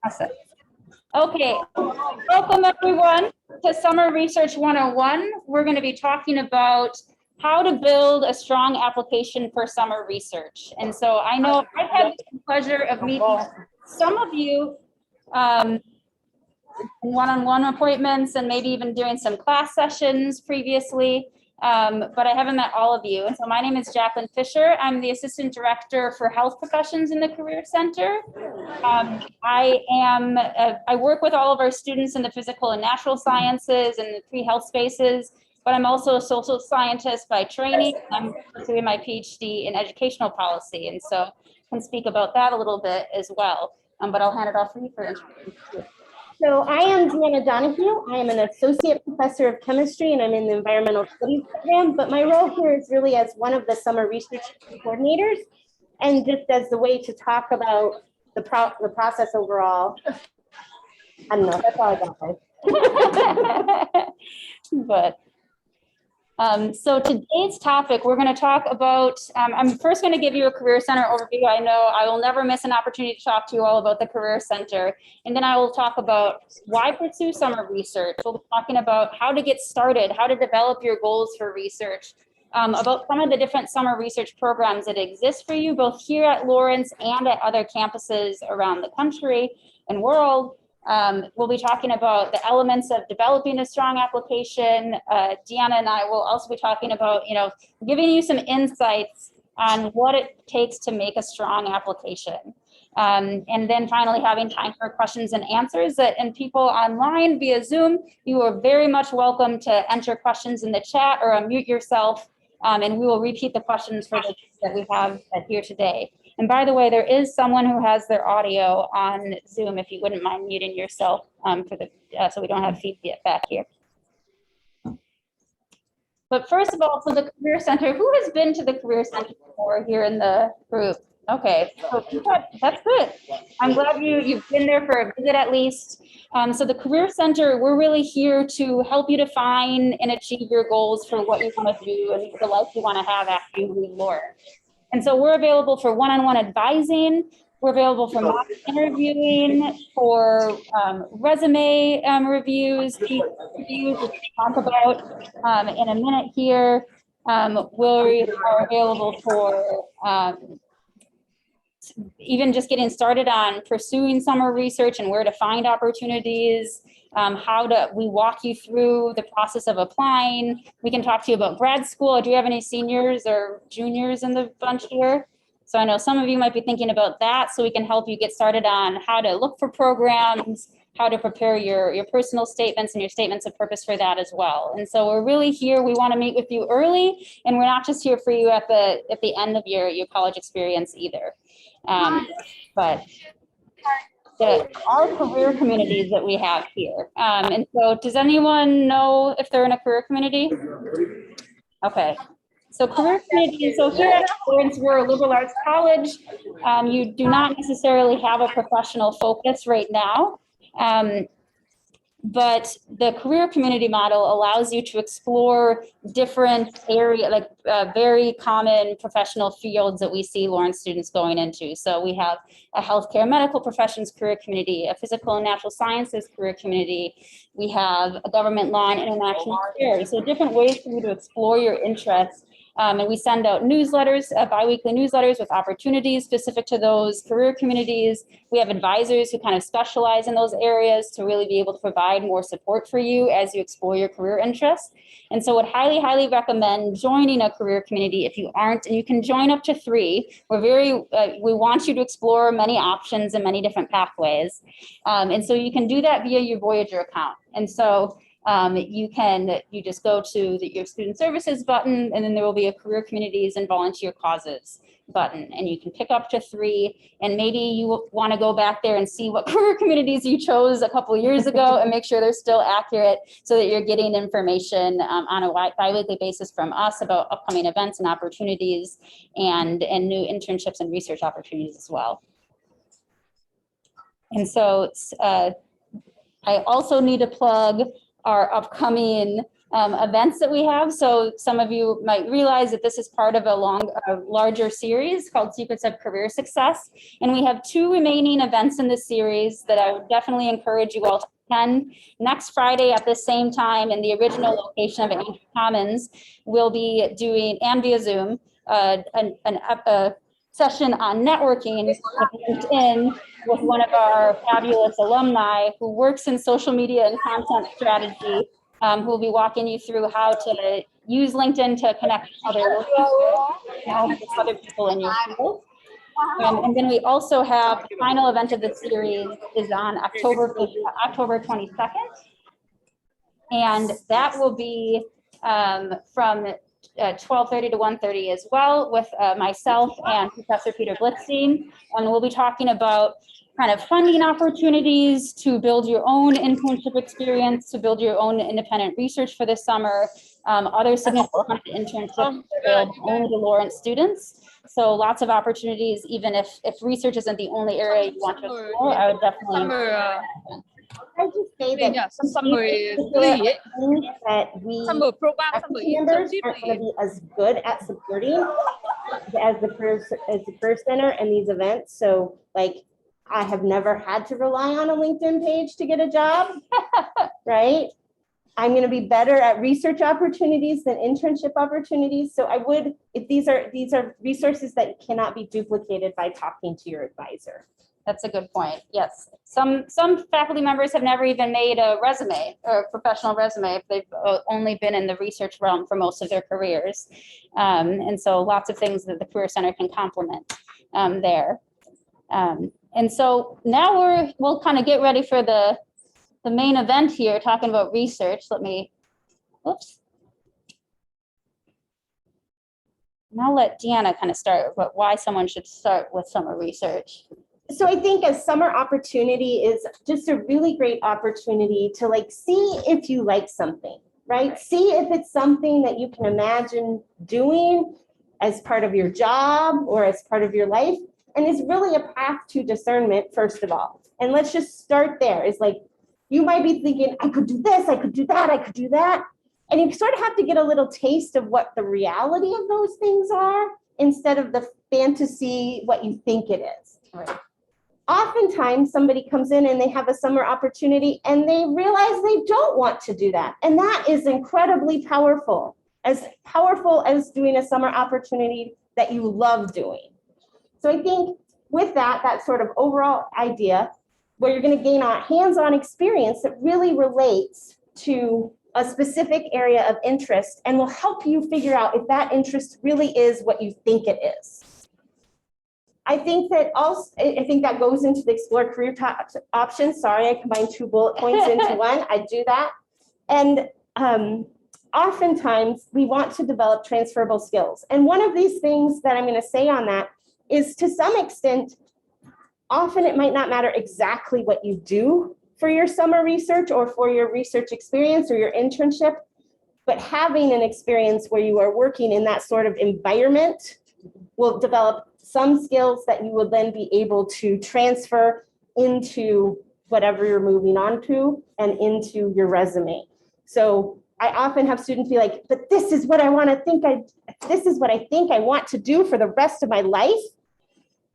Awesome. Okay, welcome everyone to Summer Research 101. We're going to be talking about how to build a strong application for summer research. And so I know I've had the pleasure of meeting some of you in one-on-one appointments and maybe even doing some class sessions previously, but I haven't met all of you. And so my name is Jacklyn Fischer. I'm the Assistant Director for Health Professions in the Career Center. I work with all of our students in the physical and natural sciences and the 3 health spaces, but I'm also a social scientist by training. I'm pursuing my PhD in educational policy, and so I can speak about that a little bit as well. But I'll hand it off for you for introduction. So I am Deanna Donohoue. I am an associate professor of chemistry and I'm in the environmental studies program, but my role here is really as one of the summer research coordinators and just as the way to talk about the process overall. I don't know, that's all I got. But so today's topic, we're going to talk about, I'm first going to give you a Career Center overview. I know I will never miss an opportunity to talk to you all about the Career Center. And then I will talk about why pursue summer research. We'll be talking about how to get started, how to develop your goals for research, about some of the different summer research programs that exist for you, both here at Lawrence and at other campuses around the country and world. We'll be talking about the elements of developing a strong application. Deanna and I will also be talking about, giving you some insights on what it takes to make a strong application. And then finally having time for questions and answers. And people online via Zoom, you are very much welcome to enter questions in the chat or unmute yourself. And we will repeat the questions for the that we have here today. And by the way, there is someone who has their audio on Zoom, if you wouldn't mind muting yourself so we don't have feedback here. But first of all, so the Career Center, who has been to the Career Center before here in the group? Okay, so that's good. I'm glad you've been there for a visit at least. So the Career Center, we're really here to help you define and achieve your goals for what you want to do and the life you want to have after you leave Lawrence. And so we're available for one-on-one advising. We're available for mock interviewing, for resume reviews, reviews, which we'll talk about in a minute here. We are available for even just getting started on pursuing summer research and where to find opportunities, we walk you through the process of applying. We can talk to you about grad school. Do you have any seniors or juniors in the bunch here? So I know some of you might be thinking about that, so we can help you get started on how to look for programs, how to prepare your personal statements and your statements of purpose for that as well. And so we're really here, we want to meet with you early, and we're not just here for you at the end of your college experience either. But all career communities that we have here. And so does anyone know if they're in a career community? Okay. So career communities, so here at Lawrence, we're a liberal arts college. You do not necessarily have a professional focus right now. But the career community model allows you to explore different very common professional fields that we see Lawrence students going into. So we have a healthcare medical professions career community, a physical and natural sciences career community. We have a government law and international affairs. So different ways for you to explore your interests. And we send out newsletters, biweekly newsletters with opportunities specific to those career communities. We have advisors who kind of specialize in those areas to really be able to provide more support for you as you explore your career interests. And so I would highly, highly recommend joining a career community if you aren't, and you can join up to 3. We want you to explore many options and many different pathways. And so you can do that via your Voyager account. And so you just go to your student services button, and then there will be a career communities and volunteer causes button, and you can pick up to 3, and maybe you want to go back there and see what career communities you chose a couple years ago and make sure they're still accurate so that you're getting information on a bi-weekly basis from us about upcoming events and opportunities and new internships and research opportunities as well. And so I also need to plug our upcoming events that we have. So some of you might realize that this is part of a larger series called Secrets of Career Success. And we have 2 remaining events in this series that I would definitely encourage you all to attend. Next Friday at the same time in the original location of Andrew Commons, we'll be doing, and via Zoom, a session on networking with LinkedIn with one of our fabulous alumni who works in social media and content strategy, who will be walking you through how to use LinkedIn to connect with other people in your field. And then we also have the final event of the series is on October 22nd. And that will be from 12:30 to 1:30 as well with myself and Professor Peter Blitzstein. And we'll be talking about kind of funding opportunities to build your own internship experience, to build your own independent research for this summer, other significant internships available only to Lawrence students. So lots of opportunities, even if research isn't the only area you want to explore, I would definitely encourage that. I just say that summer that we summer program, faculty members aren't going to be as good at supporting as the Career Center and these events. So like, I have never had to rely on a LinkedIn page to get a job, right? I'm going to be better at research opportunities than internship opportunities. So I would, if these are resources that cannot be duplicated by talking to your advisor. That's a good point. Yes. Some faculty members have never even made a resume or a professional resume if they've only been in the research realm for most of their careers. And so lots of things that the Career Center can complement there. And so now we'll kind of get ready for the main event here, talking about research. Let me, whoops. And I'll let Deanna kind of start with why someone should start with summer research. So I think a summer opportunity is just a really great opportunity to like see if you like something, right? See if it's something that you can imagine doing as part of your job or as part of your life. And it's really a path to discernment, first of all. And let's just start there. It's like, you might be thinking, I could do this, I could do that, I could do that. And you sort of have to get a little taste of what the reality of those things are instead of the fantasy, what you think it is. Right. Oftentimes somebody comes in and they have a summer opportunity and they realize they don't want to do that. And that is incredibly powerful as doing a summer opportunity that you love doing. So I think with that sort of overall idea where you're going to gain a hands-on experience that really relates to a specific area of interest and will help you figure out if that interest really is what you think it is. I think that goes into the explore career options. Sorry, I combined 2 bullet points into one. I do that. And oftentimes we want to develop transferable skills. And one of these things that I'm going to say on that is, to some extent, often it might not matter exactly what you do for your summer research or for your research experience or your internship, but having an experience where you are working in that sort of environment will develop some skills that you will then be able to transfer into whatever you're moving on to and into your resume. So I often have students be like, but this is what I think I want to do for the rest of my life.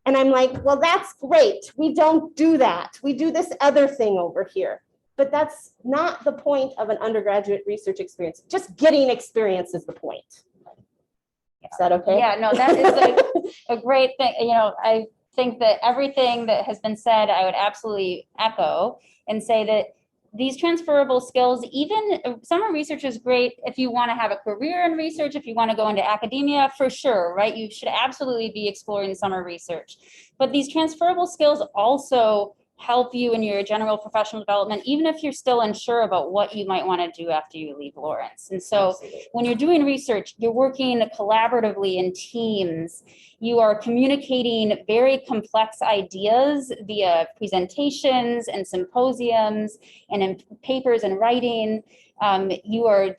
And I'm like, well, that's great. We don't do that. We do this other thing over here. But that's not the point of an undergraduate research experience. Just getting experience is the point. Is that okay? Yeah, no, that is a great thing. You know, I think that everything that has been said, I would absolutely echo and say that these transferable skills, even summer research is great if you want to have a career in research, if you want to go into academia, for sure, right? You should absolutely be exploring summer research. But these transferable skills also help you in your general professional development, even if you're still unsure about what you might want to do after you leave Lawrence. And so absolutely, when you're doing research, you're working collaboratively in teams. You are communicating very complex ideas via presentations and symposiums and in papers and writing. You are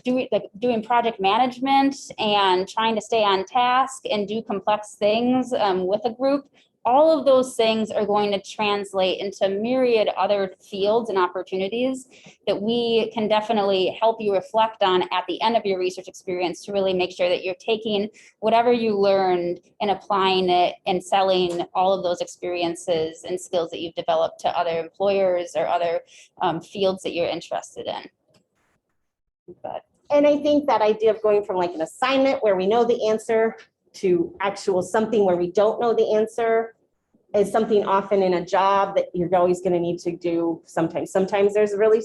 doing project management and trying to stay on task and do complex things with a group all of those things are going to translate into myriad other fields and opportunities that we can definitely help you reflect on at the end of your research experience to really make sure that you're taking whatever you learned and applying it and selling all of those experiences and skills that you've developed to other employers or other fields that you're interested in. But, and I think that idea of going from like an assignment where we know the answer to actual something where we don't know the answer is something often in a job that you're always going to need to do sometimes. Sometimes there's a really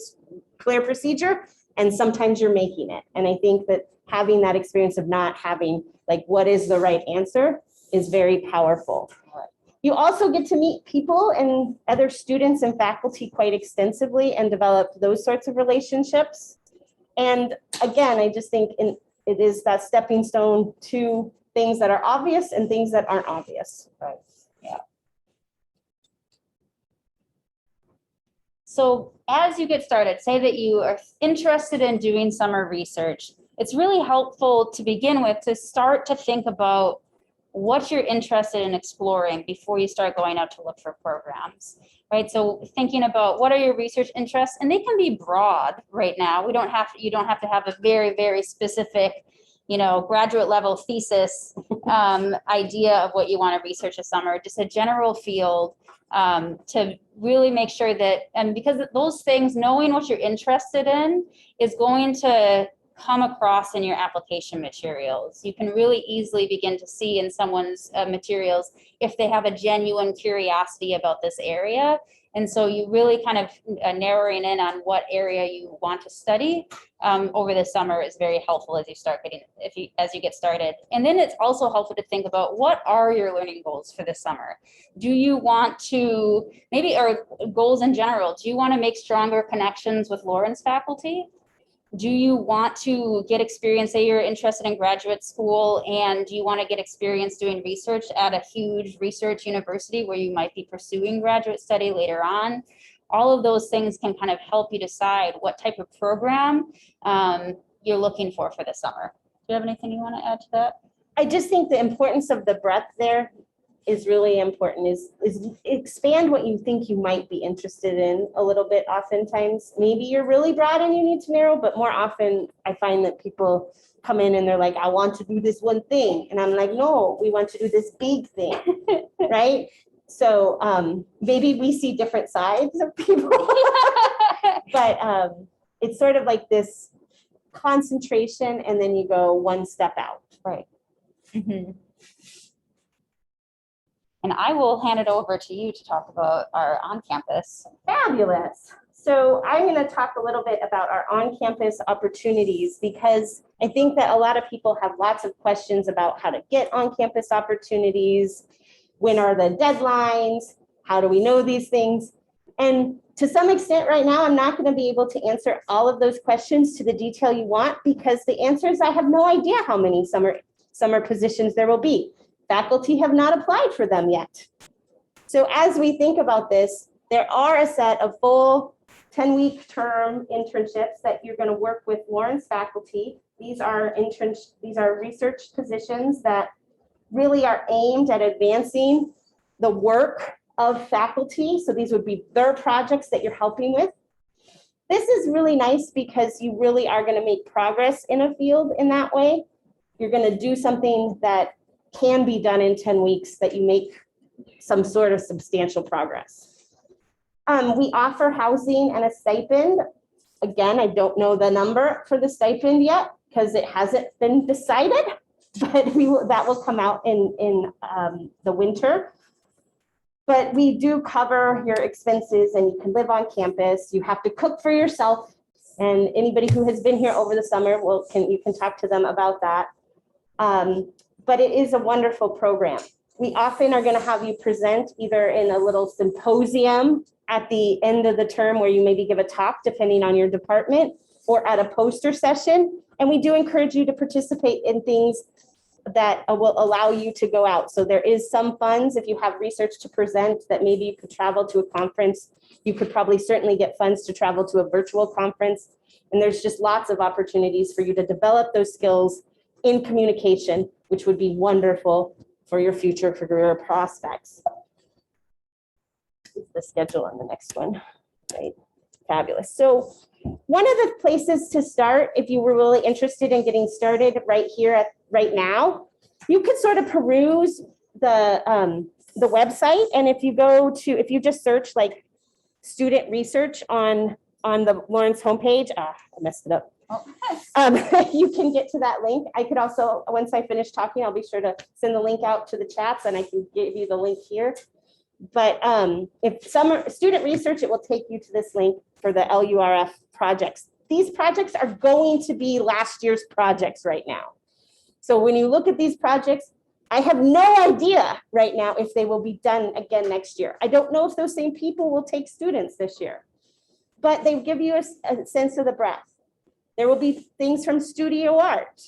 clear procedure and sometimes you're making it. And I think that having that experience of not having like what is the right answer is very powerful. You also get to meet people and other students and faculty quite extensively and develop those sorts of relationships. And again, I just think it is that stepping stone to things that are obvious and things that aren't obvious. Right. Yeah. So as you get started, say that you are interested in doing summer research, it's really helpful to begin with to start to think about what you're interested in exploring before you start going out to look for programs, right? So thinking about what are your research interests, and they can be broad right now. You don't have to have a very, very specific, graduate level thesis idea of what you want to research this summer, just a general field to really make sure that, and because those things, knowing what you're interested in is going to come across in your application materials. You can really easily begin to see in someone's materials if they have a genuine curiosity about this area. And so you really kind of narrowing in on what area you want to study over the summer is very helpful as you get started. And then it's also helpful to think about what are your learning goals for this summer? Do you want to or goals in general? Do you want to make stronger connections with Lawrence faculty? Do you want to get experience, say you're interested in graduate school and you want to get experience doing research at a huge research university where you might be pursuing graduate study later on? All of those things can kind of help you decide what type of program you're looking for the summer. Do you have anything you want to add to that? I just think the importance of the breadth there is really important, is expand what you think you might be interested in a little bit. Oftentimes, maybe you're really broad and you need to narrow, but more often I find that people come in and they're like, I want to do this one thing. And I'm like, no, we want to do this big thing, right? So maybe we see different sides of people, but it's sort of like this concentration and then you go one step out. Right. Mm-hmm. And I will hand it over to you to talk about our on-campus. Fabulous. So I'm going to talk a little bit about our on-campus opportunities because I think that a lot of people have lots of questions about how to get on-campus opportunities. When are the deadlines? How do we know these things? And to some extent right now, I'm not going to be able to answer all of those questions to the detail you want because the answer is I have no idea how many summer positions there will be. Faculty have not applied for them yet. So as we think about this, there are a set of full 10-week term internships that you're going to work with Lawrence faculty. These are research positions that really are aimed at advancing the work of faculty. So these would be their projects that you're helping with. This is really nice because you really are going to make progress in a field in that way. You're going to do something that can be done in 10 weeks that you make some sort of substantial progress. We offer housing and a stipend. Again, I don't know the number for the stipend yet because it hasn't been decided, but that will come out in the winter. But we do cover your expenses and you can live on campus. You have to cook for yourself. And anybody who has been here over the summer, you can talk to them about that. But it is a wonderful program. We often are going to have you present either in a little symposium at the end of the term where you maybe give a talk depending on your department or at a poster session. And we do encourage you to participate in things that will allow you to go out. So there is some funds if you have research to present that maybe you could travel to a conference. You could probably certainly get funds to travel to a virtual conference. And there's just lots of opportunities for you to develop those skills in communication, which would be wonderful for your future career prospects. the schedule on the next one, right? Fabulous. So one of the places to start, if you were really interested in getting started right here right now, you could sort of peruse the website. And if you just search like student research on the Lawrence homepage, I messed it up. You can get to that link. I could also, once I finish talking, I'll be sure to send the link out to the chats and I can give you the link here. But if student research, it will take you to this link for the LURF projects. These projects are going to be last year's projects right now. So when you look at these projects, I have no idea right now if they will be done again next year. I don't know if those same people will take students this year, but they give you a sense of the breadth. There will be things from studio art.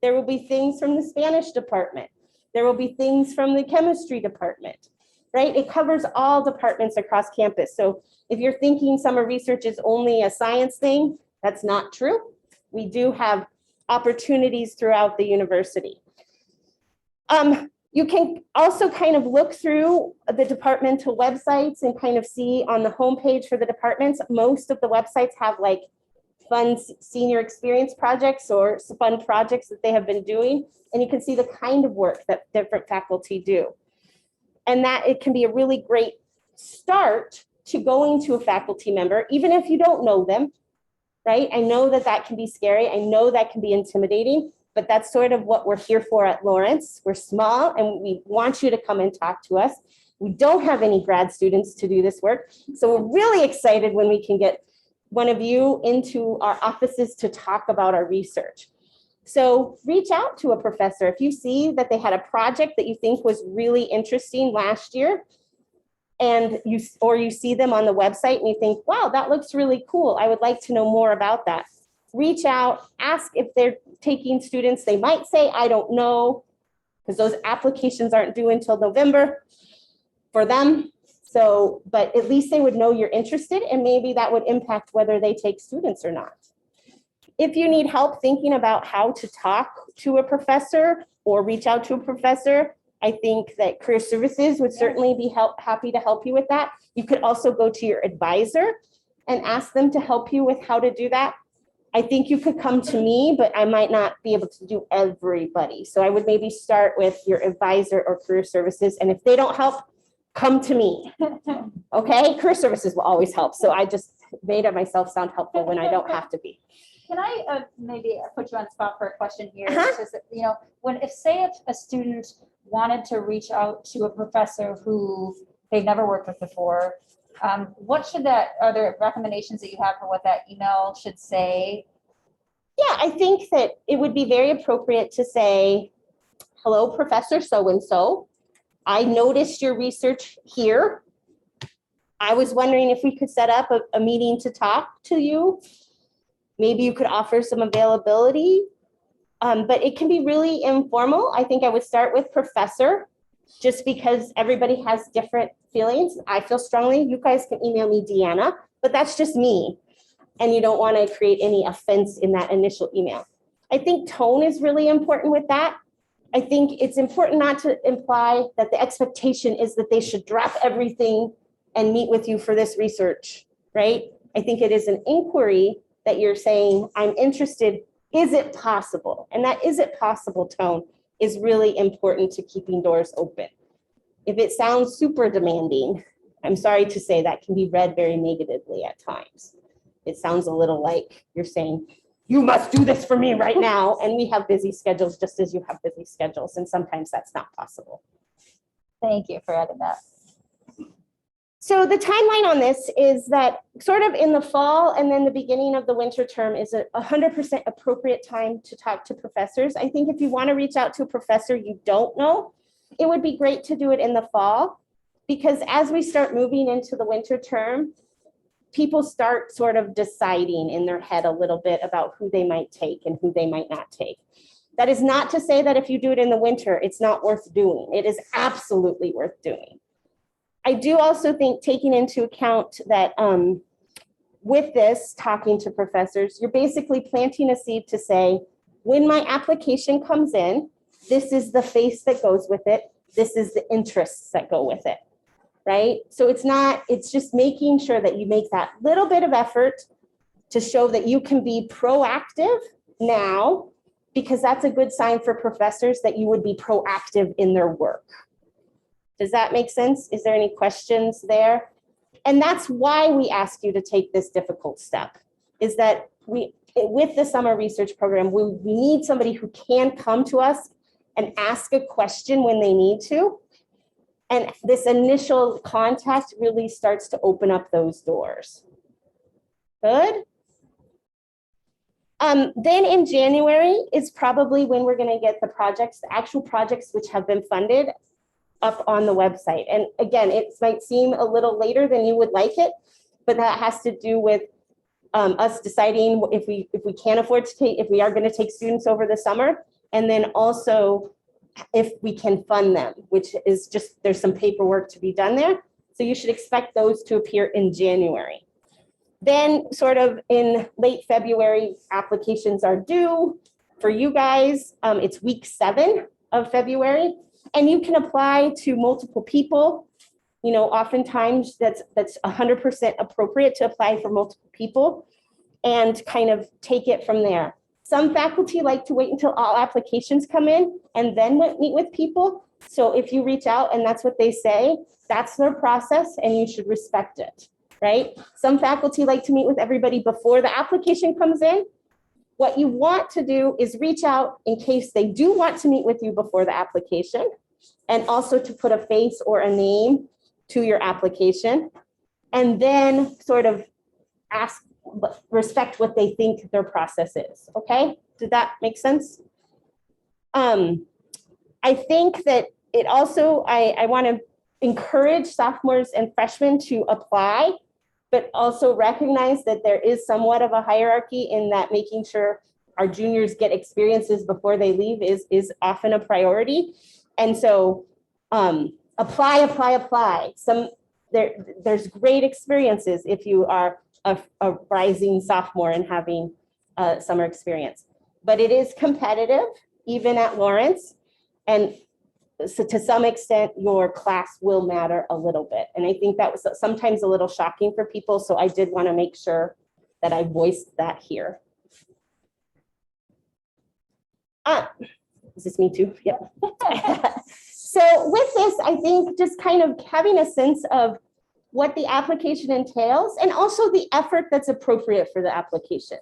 There will be things from the Spanish department. There will be things from the chemistry department, right? It covers all departments across campus. So if you're thinking summer research is only a science thing, that's not true. We do have opportunities throughout the university. You can also kind of look through the departmental websites and kind of see on the homepage for the departments, most of the websites have like fun senior experience projects or fun projects that they have been doing. And you can see the kind of work that different faculty do. And that it can be a really great start to going to a faculty member, even if you don't know them, right? I know that that can be scary. I know that can be intimidating, but that's sort of what we're here for at Lawrence. We're small and we want you to come and talk to us. We don't have any grad students to do this work. So we're really excited when we can get one of you into our offices to talk about our research. So reach out to a professor. If you see that they had a project that you think was really interesting last year, and you see them on the website and you think, wow, that looks really cool. I would like to know more about that. Reach out, ask if they're taking students. They might say, I don't know, because those applications aren't due until November for them. So, but at least they would know you're interested and maybe that would impact whether they take students or not. If you need help thinking about how to talk to a professor or reach out to a professor, I think that Career Services would certainly be happy to help you with that. You could also go to your advisor and ask them to help you with how to do that. I think you could come to me, but I might not be able to do everybody. So I would maybe start with your advisor or Career Services. And if they don't help, come to me. Okay, Career Services will always help. So I just made myself sound helpful when I don't have to be. Can I maybe put you on the spot for a question here? It's just that, you know, if a student wanted to reach out to a professor who they've never worked with before, are there recommendations that you have for what that email should say? Yeah, I think that it would be very appropriate to say, hello, Professor so-and-so. I noticed your research here. I was wondering if we could set up a meeting to talk to you. Maybe you could offer some availability, but it can be really informal. I think I would start with professor, just because everybody has different feelings. I feel strongly, you guys can email me Deanna, but that's just me. And you don't want to create any offense in that initial email. I think tone is really important with that. I think it's important not to imply that the expectation is that they should drop everything and meet with you for this research, right? I think it is an inquiry that you're saying, I'm interested, is it possible? And that is it possible tone is really important to keeping doors open. If it sounds super demanding, I'm sorry to say that can be read very negatively at times. It sounds a little like you're saying, you must do this for me right now. And we have busy schedules just as you have busy schedules. And sometimes that's not possible. Thank you for adding that. So the timeline on this is that sort of in the fall and then the beginning of the winter term is a 100% appropriate time to talk to professors. I think if you want to reach out to a professor you don't know, it would be great to do it in the fall, because as we start moving into the winter term, people start sort of deciding in their head a little bit about who they might take and who they might not take. That is not to say that if you do it in the winter, it's not worth doing. It is absolutely worth doing. I do also think, taking into account that with this, talking to professors, you're basically planting a seed to say, when my application comes in, this is the face that goes with it. This is the interests that go with it, right? So it's just making sure that you make that little bit of effort to show that you can be proactive now, because that's a good sign for professors that you would be proactive in their work. Does that make sense? Is there any questions there? And that's why we ask you to take this difficult step, is that with the summer research program, we need somebody who can come to us and ask a question when they need to. And this initial contact really starts to open up those doors. Good. Then in January is probably when we're going to get the projects, the actual projects which have been funded, up on the website. And again, it might seem a little later than you would like it, but that has to do with us deciding if we can't afford to take, if we are going to take students over the summer, and then also if we can fund them, which is just, there's some paperwork to be done there. So you should expect those to appear in January. Then sort of in late February, applications are due for you guys. It's week 7 of February, and you can apply to multiple people. You know, oftentimes that's 100% appropriate to apply for multiple people and kind of take it from there. Some faculty like to wait until all applications come in and then meet with people. So if you reach out and that's what they say, that's their process and you should respect it, right? Some faculty like to meet with everybody before the application comes in. What you want to do is reach out in case they do want to meet with you before the application, and also to put a face or a name to your application, and then sort of respect what they think their process is. Okay, did that make sense? I think that it also, I want to encourage sophomores and freshmen to apply, but also recognize that there is somewhat of a hierarchy in that making sure our juniors get experiences before they leave is often a priority. And so apply. There's great experiences if you are a rising sophomore and having a summer experience. But it is competitive, even at Lawrence. And so to some extent, your class will matter a little bit. And I think that was sometimes a little shocking for people. So I did want to make sure that I voiced that here. Is this me too? Yep. So with this, I think just kind of having a sense of what the application entails and also the effort that's appropriate for the application.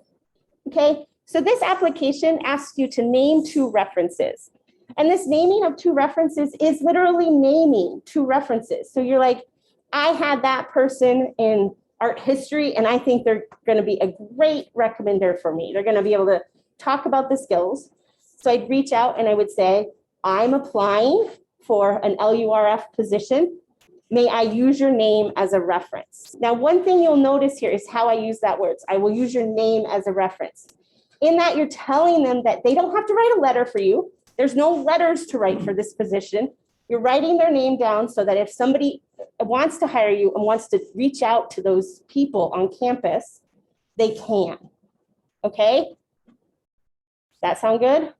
Okay, so this application asks you to name 2 references. And this naming of 2 references is literally naming 2 references. So you're like, I had that person in art history, and I think they're going to be a great recommender for me. They're going to be able to talk about the skills. So I'd reach out and I would say, I'm applying for an LURF position. May I use your name as a reference? Now, one thing you'll notice here is how I use that word. I will use your name as a reference. In that, you're telling them that they don't have to write a letter for you. There's no letters to write for this position. You're writing their name down so that if somebody wants to hire you and wants to reach out to those people on campus, they can. Okay? That sound good?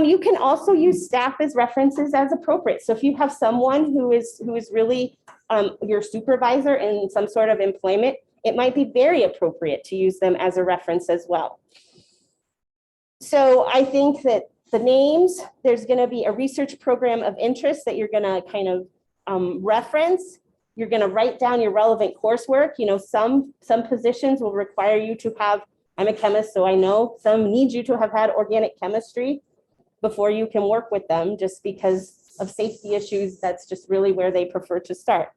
You can also use staff as references as appropriate. So if you have someone who is really your supervisor in some sort of employment, it might be very appropriate to use them as a reference as well. So I think that the names, there's going to be a research program of interest that you're going to kind of reference. You're going to write down your relevant coursework. You know, some positions will require you to have, I'm a chemist, so I know some need you to have had organic chemistry before you can work with them, just because of safety issues. That's just really where they prefer to start.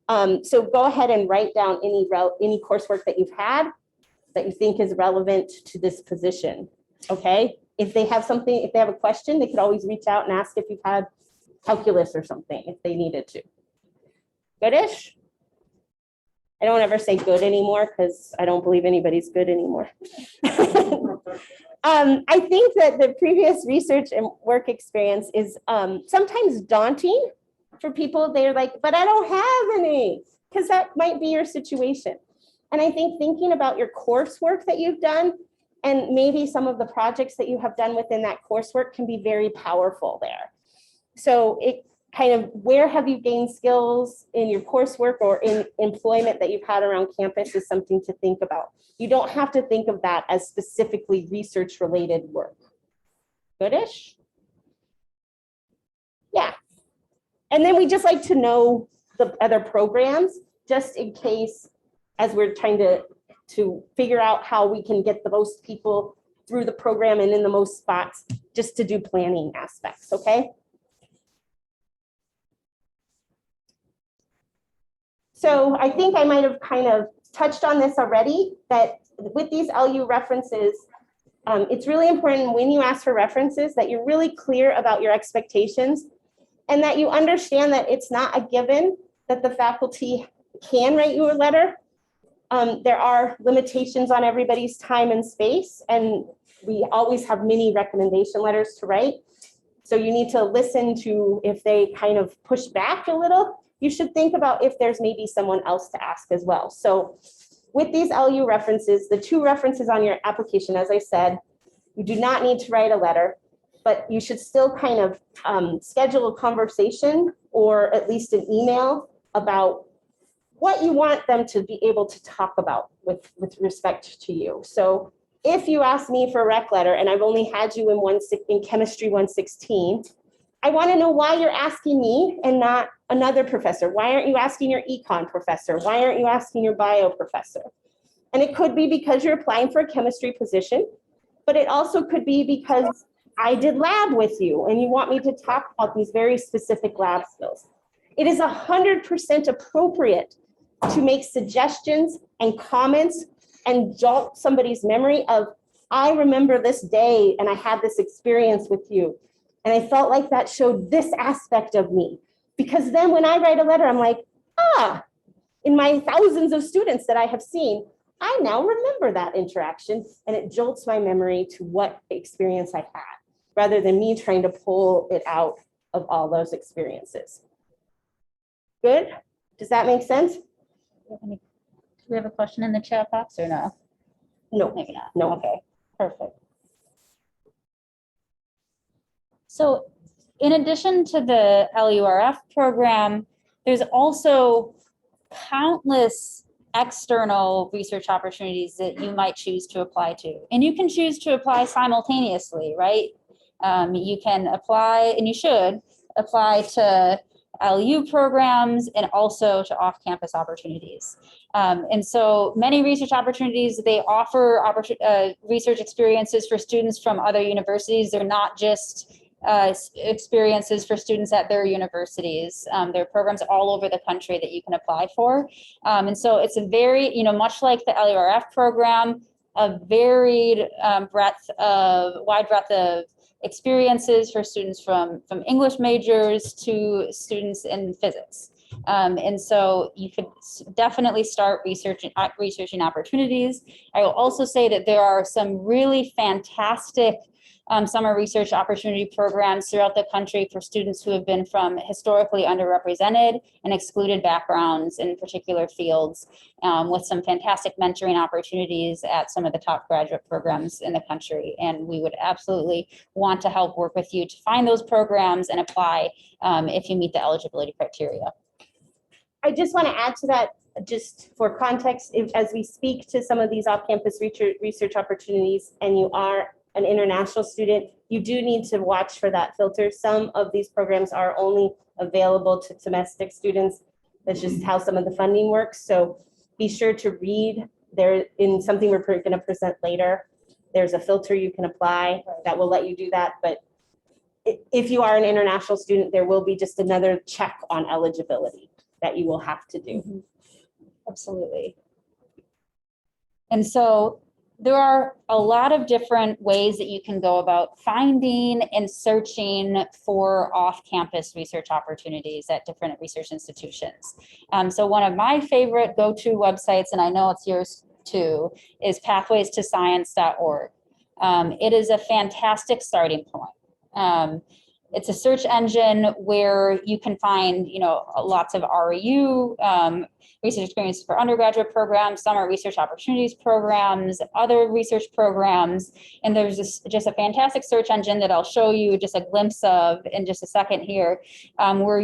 So go ahead and write down any coursework that you've had that you think is relevant to this position. Okay. If they have something, if they have a question, they could always reach out and ask if you've had calculus or something if they needed to. Goodish? I don't ever say good anymore because I don't believe anybody's good anymore. I think that the previous research and work experience is sometimes daunting for people. They're like, but I don't have any, because that might be your situation. And I think thinking about your coursework that you've done and maybe some of the projects that you have done within that coursework can be very powerful there. So kind of where have you gained skills in your coursework or in employment that you've had around campus is something to think about. You don't have to think of that as specifically research-related work. Goodish? Yeah. And then we just like to know the other programs, just in case, as we're trying to figure out how we can get the most people through the program and in the most spots, just to do planning aspects, okay? So I think I might have kind of touched on this already, that with these LU references, it's really important when you ask for references that you're really clear about your expectations and that you understand that it's not a given that the faculty can write you a letter. There are limitations on everybody's time and space, and we always have many recommendation letters to write. So you need to listen to if they kind of push back a little. You should think about if there's maybe someone else to ask as well. So with these LU references, the 2 references on your application, as I said, you do not need to write a letter, but you should still kind of schedule a conversation or at least an email about what you want them to be able to talk about with respect to you. So if you ask me for a rec letter and I've only had you in chemistry 116, I want to know why you're asking me and not another professor. Why aren't you asking your econ professor? Why aren't you asking your bio professor? And it could be because you're applying for a chemistry position, but it also could be because I did lab with you and you want me to talk about these very specific lab skills. It is 100% appropriate to make suggestions and comments and jolt somebody's memory of, I remember this day and I had this experience with you. And I felt like that showed this aspect of me. Because then when I write a letter, I'm like, in my thousands of students that I have seen, I now remember that interaction and it jolts my memory to what experience I had, rather than me trying to pull it out of all those experiences. Good? Does that make sense? Do we have a question in the chat box or no? No, Maybe not. no. Okay, perfect. So in addition to the LURF program, there's also countless external research opportunities that you might choose to apply to. And you can choose to apply simultaneously, right? You can apply, and you should apply to LU programs and also to off-campus opportunities. And so many research opportunities, they offer research experiences for students from other universities. They're not just experiences for students at their universities. There are programs all over the country that you can apply for. And so it's a very, much like the LURF program, a varied wide breadth of experiences for students from English majors to students in physics. And so you could definitely start researching opportunities. I will also say that there are some really fantastic summer research opportunity programs throughout the country for students who have been from historically underrepresented and excluded backgrounds in particular fields, with some fantastic mentoring opportunities at some of the top graduate programs in the country. And we would absolutely want to help work with you to find those programs and apply if you meet the eligibility criteria. I just want to add to that, just for context, as we speak to some of these off-campus research opportunities and you are an international student, you do need to watch for that filter. Some of these programs are only available to domestic students. That's just how some of the funding works. So be sure to read there in something we're going to present later. There's a filter you can apply that will let you do that. But if you are an international student, there will be just another check on eligibility that you will have to do. Mm-hmm. Absolutely. And so there are a lot of different ways that you can go about finding and searching for off-campus research opportunities at different research institutions. So one of my favorite go-to websites, and I know it's yours too, is pathwaystoscience.org. It is a fantastic starting point. It's a search engine where you can find, lots of REU, research experience for undergraduate programs, summer research opportunities programs, other research programs. And there's just a fantastic search engine that I'll show you just a glimpse of in just a second here, where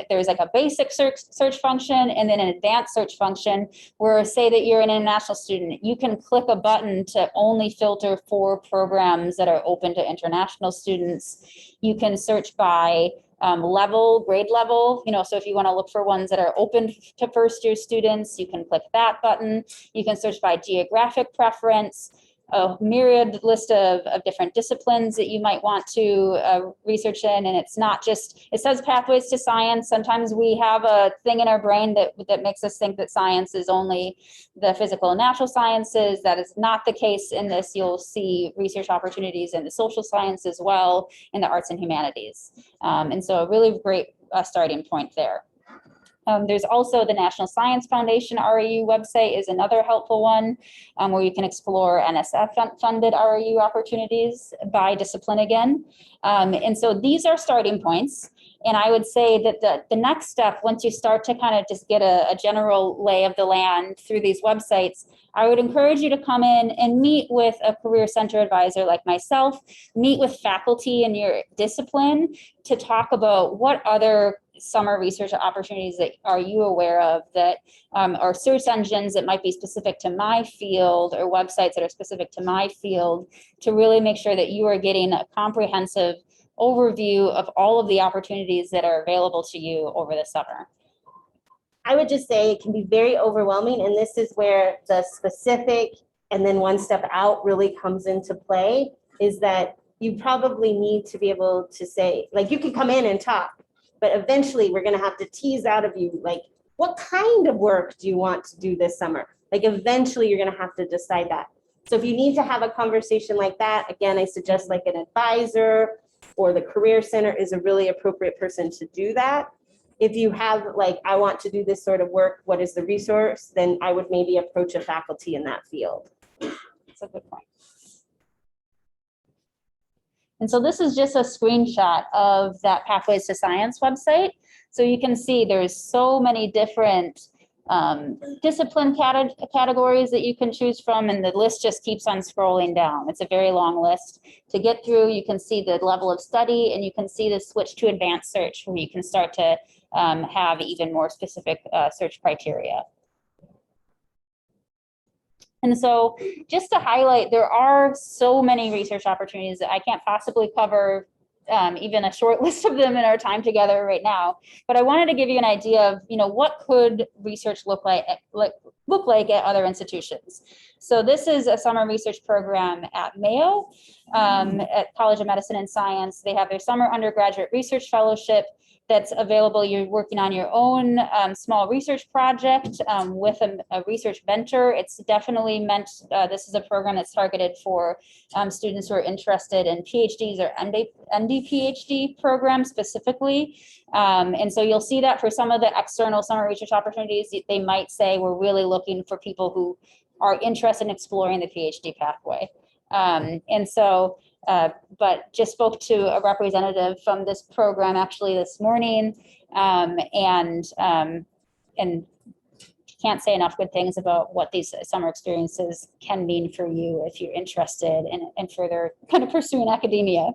there's like a basic search function and then an advanced search function where, say that you're an international student, you can click a button to only filter for programs that are open to international students. You can search by grade level, so if you want to look for ones that are open to first year students, you can click that button. You can search by geographic preference, a myriad list of different disciplines that you might want to research in. And it's not just, it says pathways to science. Sometimes we have a thing in our brain that makes us think that science is only the physical and natural sciences. That is not the case in this. You'll see research opportunities in the social science as well, in the arts and humanities. And so a really great starting point there. There's also the National Science Foundation REU website is another helpful one, where you can explore NSF-funded REU opportunities by discipline again. And so these are starting points. And I would say that the next step, once you start to kind of just get a general lay of the land through these websites, I would encourage you to come in and meet with a career center advisor like myself, meet with faculty in your discipline to talk about what other summer research opportunities that are you aware of that are search engines that might be specific to my field, or websites that are specific to my field, to really make sure that you are getting a comprehensive overview of all of the opportunities that are available to you over the summer. I would just say it can be very overwhelming, and this is where the specific and then one step out really comes into play, is that you probably need to be able to say, like, you can come in and talk, but eventually we're going to have to tease out of you, like, what kind of work do you want to do this summer? Like, eventually you're going to have to decide that. So if you need to have a conversation like that, again, I suggest like an advisor or the Career Center is a really appropriate person to do that. If you have like, I want to do this sort of work, what is the resource? Then I would maybe approach a faculty in that field. That's a good point. And so this is just a screenshot of that Pathways to Science website. So you can see there's so many different discipline categories that you can choose from, and the list just keeps on scrolling down. It's a very long list to get through. You can see the level of study, and you can see the switch to advanced search, where you can start to have even more specific search criteria. And so just to highlight, there are so many research opportunities that I can't possibly cover even a short list of them in our time together right now. But I wanted to give you an idea of, what could research look like at other institutions. So this is a summer research program at Mayo, at College of Medicine and Science. They have their summer undergraduate research fellowship that's available. You're working on your own small research project with a research mentor. It's definitely meant, this is a program that's targeted for students who are interested in PhDs or MD PhD programs specifically. And so you'll see that for some of the external summer research opportunities, they might say, we're really looking for people who are interested in exploring the PhD pathway. But just spoke to a representative from this program actually this morning, and can't say enough good things about what these summer experiences can mean for you if you're interested in further kind of pursuing academia.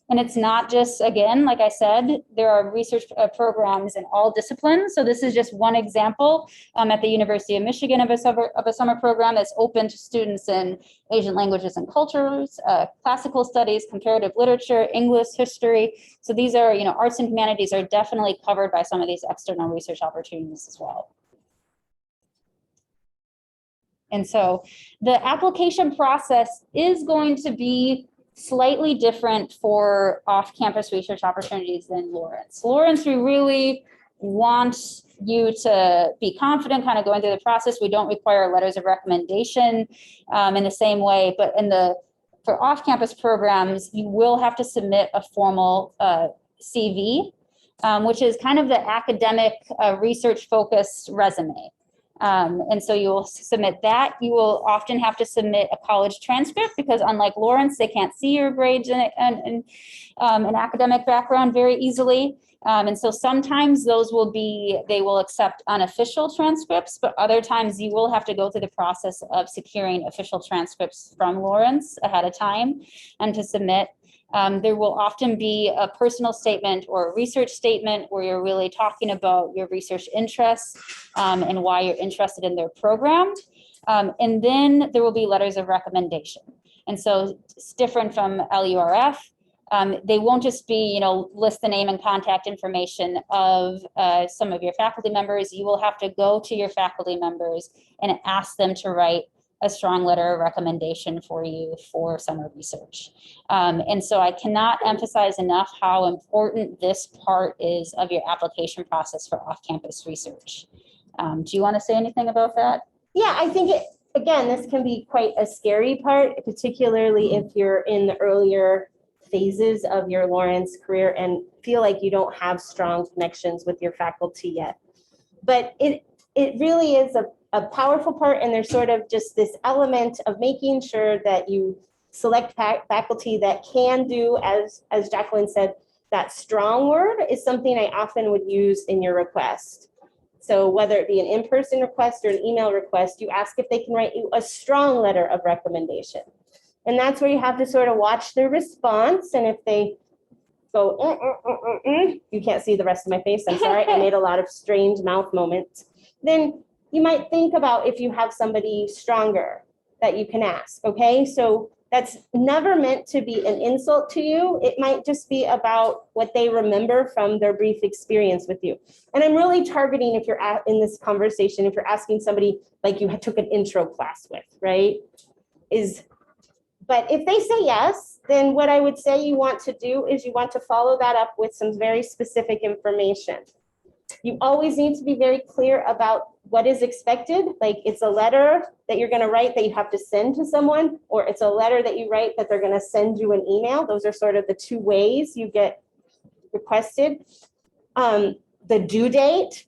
And it's not just, again, like I said, there are research programs in all disciplines. So this is just one example at the University of Michigan of a summer program that's open to students in Asian languages and cultures, classical studies, comparative literature, English, history. So these are, arts and humanities are definitely covered by some of these external research opportunities as well. And so the application process is going to be slightly different for off-campus research opportunities than Lawrence. Lawrence, we really want you to be confident kind of going through the process. We don't require letters of recommendation in the same way, but for off-campus programs, you will have to submit a formal CV, which is kind of the academic research-focused resume. And so you will submit that. You will often have to submit a college transcript because unlike Lawrence, they can't see your grades and an academic background very easily. And so sometimes those will be, they will accept unofficial transcripts, but other times you will have to go through the process of securing official transcripts from Lawrence ahead of time and to submit. There will often be a personal statement or a research statement where you're really talking about your research interests and why you're interested in their program. And then there will be letters of recommendation. And so it's different from LURF. They won't just be, list the name and contact information of some of your faculty members. You will have to go to your faculty members and ask them to write a strong letter of recommendation for you for summer research. And so I cannot emphasize enough how important this part is of your application process for off-campus research. Do you want to say anything about that? Yeah, I think, again, this can be quite a scary part, particularly if you're in the earlier phases of your Lawrence career and feel like you don't have strong connections with your faculty yet. But it really is a powerful part, and there's sort of just this element of making sure that you select faculty that can do, as Jacklyn said, that strong word is something I often would use in your request. So whether it be an in-person request or an email request, you ask if they can write you a strong letter of recommendation. And that's where you have to sort of watch their response. And if they go, you can't see the rest of my face, I'm sorry, I made a lot of strange mouth moments. Then you might think about if you have somebody stronger that you can ask, okay? So that's never meant to be an insult to you. It might just be about what they remember from their brief experience with you. And I'm really targeting, if you're in this conversation, if you're asking somebody like you took an intro class with, right? But if they say yes, then what I would say you want to do is you want to follow that up with some very specific information. You always need to be very clear about what is expected. Like it's a letter that you're going to write that you have to send to someone, or it's a letter that you write that they're going to send you an email. Those are sort of the two ways you get requested. The due date,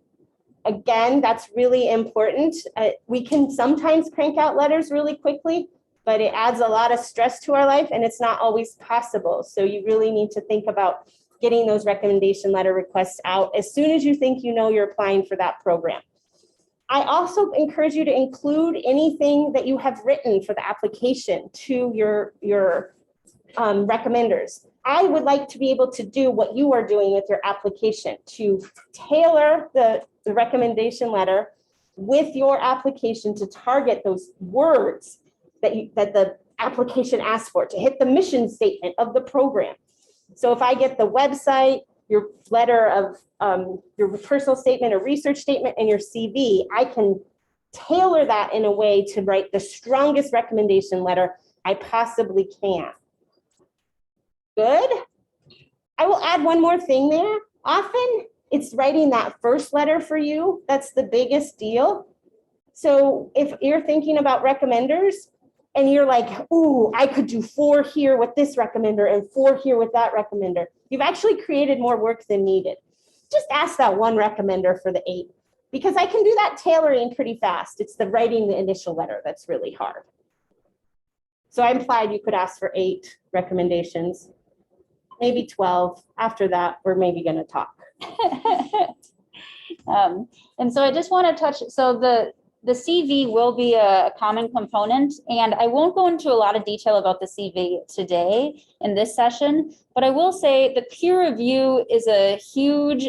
again, that's really important. We can sometimes crank out letters really quickly, but it adds a lot of stress to our life and it's not always possible. So you really need to think about getting those recommendation letter requests out as soon as you think you're applying for that program. I also encourage you to include anything that you have written for the application to your recommenders. I would like to be able to do what you are doing with your application, to tailor the recommendation letter with your application to target those words that the application asks for, to hit the mission statement of the program. So if I get the website, your letter of your personal statement or research statement, and your CV, I can tailor that in a way to write the strongest recommendation letter I possibly can. Good. I will add one more thing there. Often it's writing that first letter for you that's the biggest deal. So if you're thinking about recommenders, and you're like, ooh, I could do 4 here with this recommender and 4 here with that recommender, you've actually created more work than needed. Just ask that one recommender for the 8, because I can do that tailoring pretty fast. It's the writing the initial letter that's really hard. So I implied you could ask for 8 recommendations, maybe 12. After that, we're maybe going to talk. And so I just want to touch, so the CV will be a common component, and I won't go into a lot of detail about the CV today in this session, but I will say the peer review is a huge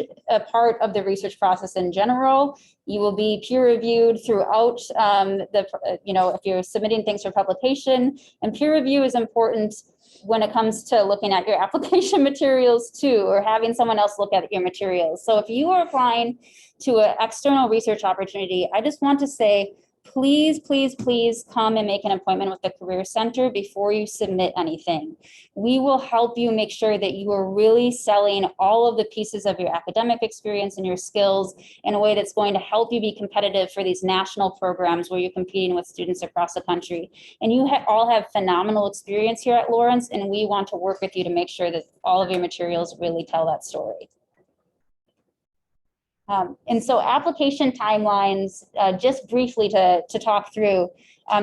part of the research process in general. You will be peer reviewed throughout if you're submitting things for publication, and peer review is important when it comes to looking at your application materials too, or having someone else look at your materials. So if you are applying to an external research opportunity, I just want to say, please, please, please come and make an appointment with the Career Center before you submit anything. We will help you make sure that you are really selling all of the pieces of your academic experience and your skills in a way that's going to help you be competitive for these national programs where you're competing with students across the country. And you all have phenomenal experience here at Lawrence, and we want to work with you to make sure that all of your materials really tell that story. And so application timelines, just briefly to talk through.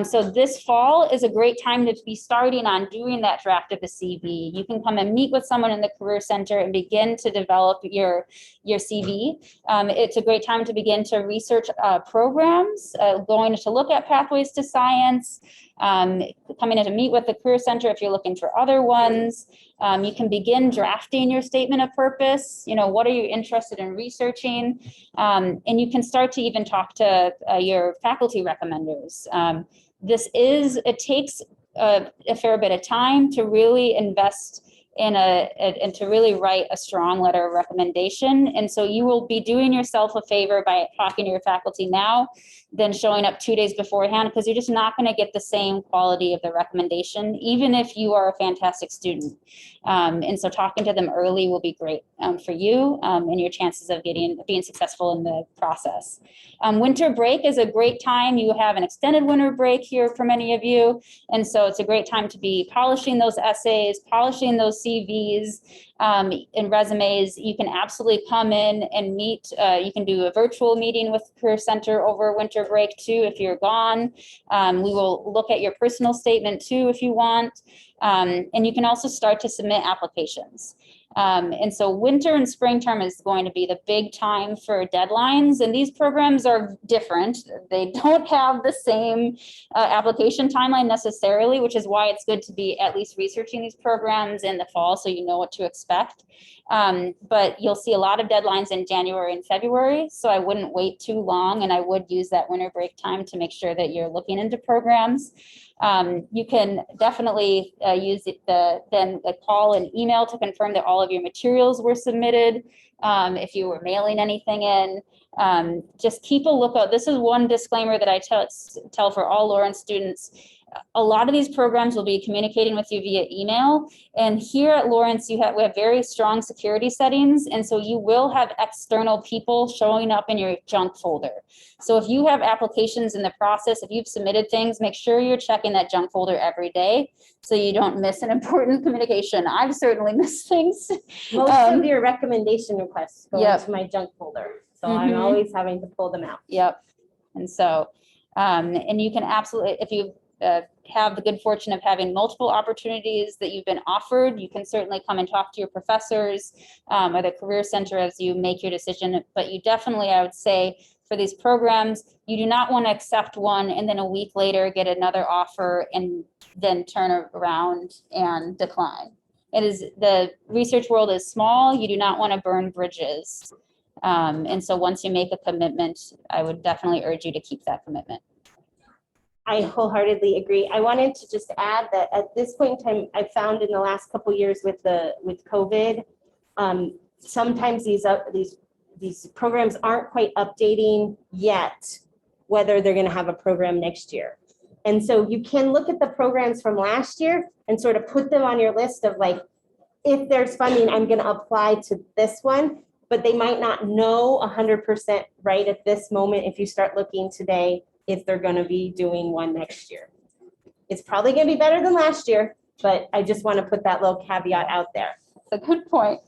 So this fall is a great time to be starting on doing that draft of a CV. You can come and meet with someone in the Career Center and begin to develop your CV. It's a great time to begin to research programs, going to look at pathways to science, coming in to meet with the Career Center if you're looking for other ones. You can begin drafting your statement of purpose. You know, what are you interested in researching? And you can start to even talk to your faculty recommenders. It takes a fair bit of time to really invest in and to really write a strong letter of recommendation. And so you will be doing yourself a favor by talking to your faculty now than showing up 2 days beforehand, because you're just not going to get the same quality of the recommendation, even if you are a fantastic student. And so talking to them early will be great for you and your chances of being successful in the process. Winter break is a great time. You have an extended winter break here for many of you. And so it's a great time to be polishing those essays, polishing those CVs and resumes. You can absolutely come in and meet. You can do a virtual meeting with the Career Center over winter break too if you're gone. We will look at your personal statement too if you want. And you can also start to submit applications. And so winter and spring term is going to be the big time for deadlines. And these programs are different. They don't have the same application timeline necessarily, which is why it's good to be at least researching these programs in the fall so you know what to expect. But you'll see a lot of deadlines in January and February. So I wouldn't wait too long, and I would use that winter break time to make sure that you're looking into programs. You can definitely use then a call and email to confirm that all of your materials were submitted. If you were mailing anything in, just keep a lookout. This is one disclaimer that I tell for all Lawrence students. A lot of these programs will be communicating with you via email. And here at Lawrence, we have very strong security settings. And so you will have external people showing up in your junk folder. So if you have applications in the process, if you've submitted things, make sure you're checking that junk folder every day so you don't miss an important communication. I've certainly missed things. Most of your recommendation requests go into my junk folder. So I'm always having to pull them out. Yep. And so, and you can absolutely, if you have the good fortune of having multiple opportunities that you've been offered, you can certainly come and talk to your professors or the Career Center as you make your decision. But you definitely, I would say, for these programs, you do not want to accept one and then a week later get another offer and then turn around and decline. The research world is small. You do not want to burn bridges. And so once you make a commitment, I would definitely urge you to keep that commitment. I wholeheartedly agree. I wanted to just add that at this point in time, I found in the last couple of years with COVID, sometimes these programs aren't quite updating yet whether they're going to have a program next year. And so you can look at the programs from last year and sort of put them on your list of like, if there's funding, I'm going to apply to this one, but they might not know 100% right at this moment if you start looking today if they're going to be doing one next year. It's probably going to be better than last year, but I just want to put that little caveat out there. That's a good point.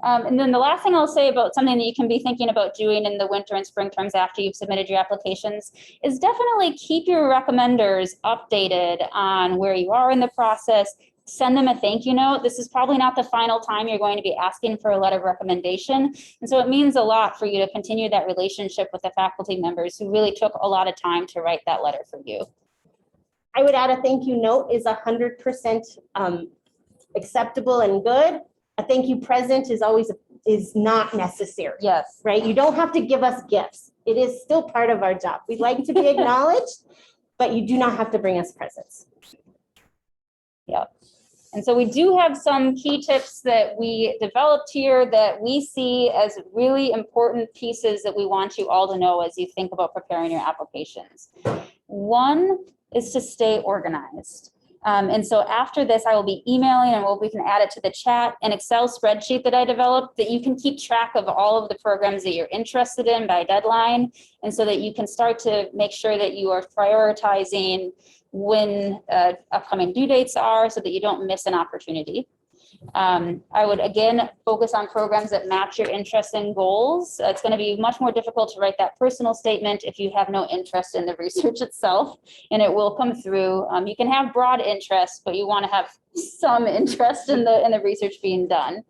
And then the last thing I'll say about something that you can be thinking about doing in the winter and spring terms after you've submitted your applications is definitely keep your recommenders updated on where you are in the process. Send them a thank you note. This is probably not the final time you're going to be asking for a letter of recommendation. And so it means a lot for you to continue that relationship with the faculty members who really took a lot of time to write that letter for you. I would add a thank you note is 100% acceptable and good. A thank you present is not necessary. Yes. Right? You don't have to give us gifts. It is still part of our job. We'd like to be acknowledged, but you do not have to bring us presents. Yep. And so we do have some key tips that we developed here that we see as really important pieces that we want you all to know as you think about preparing your applications. One is to stay organized. And so after this, I will be emailing, and we can add it to the chat, an Excel spreadsheet that I developed that you can keep track of all of the programs that you're interested in by deadline. And so that you can start to make sure that you are prioritizing when upcoming due dates are so that you don't miss an opportunity. I would again focus on programs that match your interests and goals. It's going to be much more difficult to write that personal statement if you have no interest in the research itself, and it will come through. You can have broad interests, but you want to have some interest in the research being done.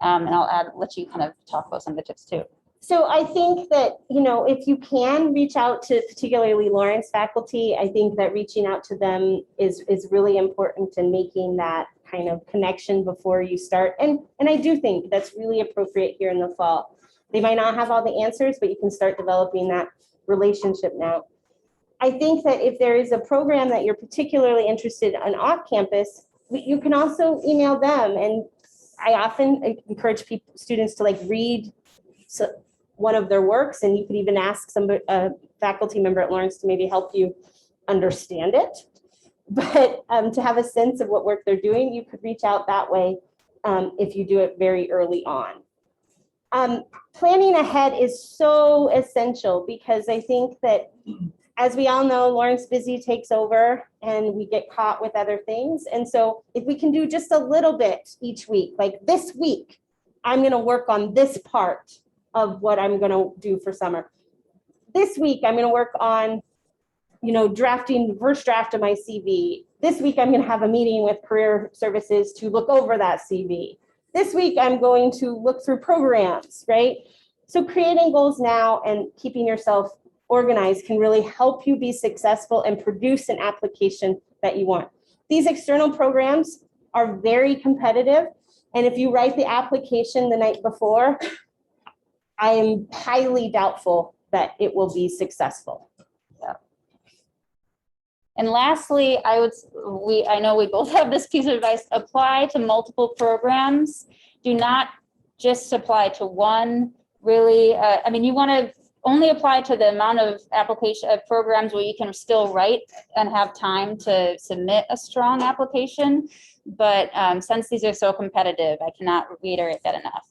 And I'll let you kind of talk about some of the tips too. So I think that, you know, if you can reach out to particularly Lawrence faculty, I think that reaching out to them is really important in making that kind of connection before you start. And I do think that's really appropriate here in the fall. They might not have all the answers, but you can start developing that relationship now. I think that if there is a program that you're particularly interested in off campus, you can also email them. And I often encourage students to like read one of their works, and you could even ask a faculty member at Lawrence to maybe help you understand it. But to have a sense of what work they're doing, you could reach out that way if you do it very early on. Planning ahead is so essential because I think that, as we all know, Lawrence Busy takes over and we get caught with other things. And so if we can do just a little bit each week, like this week, I'm going to work on this part of what I'm going to do for summer. This week, I'm going to work on, you know, drafting the first draft of my CV. This week, I'm going to have a meeting with career services to look over that CV. This week, I'm going to look through programs, right? So creating goals now and keeping yourself organized can really help you be successful and produce an application that you want. These external programs are very competitive. And if you write the application the night before, I am highly doubtful that it will be successful. Yeah. And lastly, I know we both have this piece of advice: apply to multiple programs. Do not just apply to one. Really, I mean, you want to only apply to the amount of programs where you can still write and have time to submit a strong application. But since these are so competitive, I cannot reiterate that enough.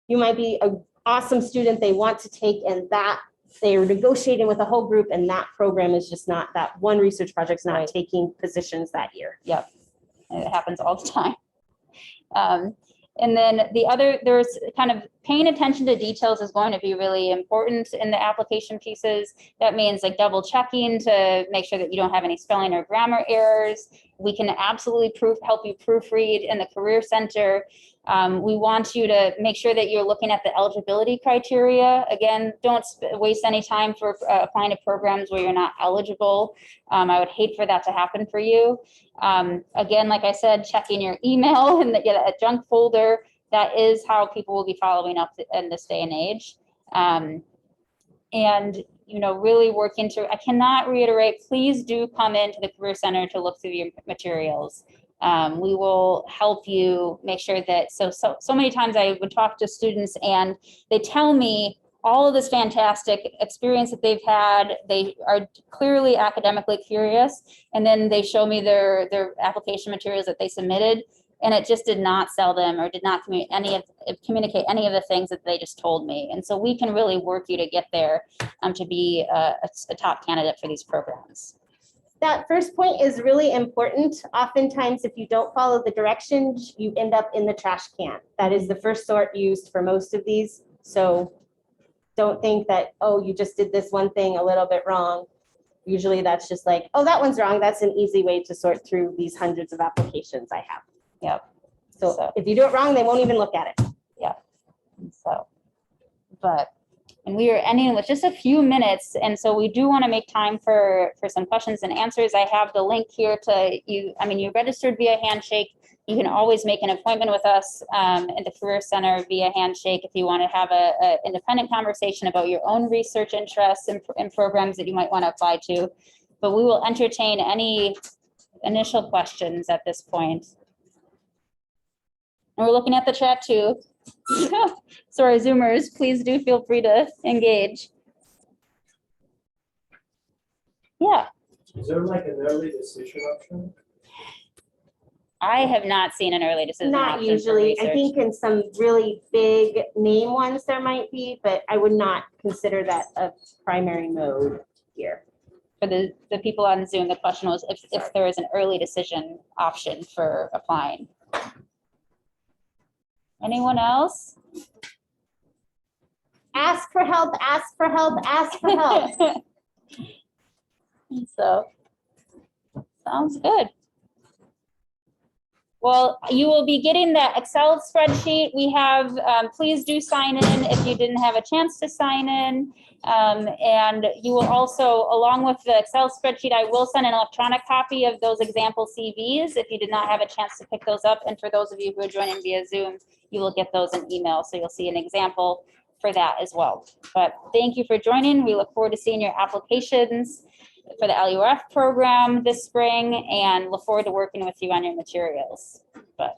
You might be an awesome student they want to take, and that they're negotiating with a whole group, and that program is just not, that one research project's not taking positions that year. Yep, it happens all the time. And then there's kind of paying attention to details is going to be really important in the application pieces. That means like double checking to make sure that you don't have any spelling or grammar errors. We can absolutely help you proofread in the Career Center. We want you to make sure that you're looking at the eligibility criteria. Again, don't waste any time for applying to programs where you're not eligible. I would hate for that to happen for you. Again, like I said, checking your email and a junk folder. That is how people will be following up in this day and age. And you know, really working to, I cannot reiterate, please do come into the Career Center to look through your materials. We will help you make sure that, so many times I would talk to students and they tell me all of this fantastic experience that they've had. They are clearly academically curious, and then they show me their application materials that they submitted, and it just did not sell them or did not communicate any of the things that they just told me. And so we can really work you to get there to be a top candidate for these programs. That first point is really important. Oftentimes, if you don't follow the directions, you end up in the trash can. That is the first sort used for most of these. So don't think that, oh, you just did this one thing a little bit wrong. Usually that's just like, oh, that one's wrong. That's an easy way to sort through these hundreds of applications I have. Yep. So if you do it wrong, they won't even look at it. Yeah. And we are ending with just a few minutes. And so we do want to make time for some questions and answers. I have the link here to you. I mean, you registered via Handshake. You can always make an appointment with us at the Career Center via Handshake if you want to have an independent conversation about your own research interests and programs that you might want to apply to. But we will entertain any initial questions at this point. And we're looking at the chat too. So our Zoomers, please do feel free to engage. Yeah. Is there like an early decision option? I have not seen an early decision Not option for usually. I research. think in some really big name ones there might be, but I would not consider that a primary mode here. For the people on Zoom, the question was if there is an early decision option for applying. Anyone else? Ask for help, ask for help, ask for help. So, sounds good. Well, you will be getting that Excel spreadsheet. We have, please do sign in if you didn't have a chance to sign in. And you will also, along with the Excel spreadsheet, I will send an electronic copy of those example CVs if you did not have a chance to pick those up. And for those of you who are joining via Zoom, you will get those in email. So you'll see an example for that as well. But thank you for joining. We look forward to seeing your applications for the LUF program this spring and look forward to working with you on your materials. But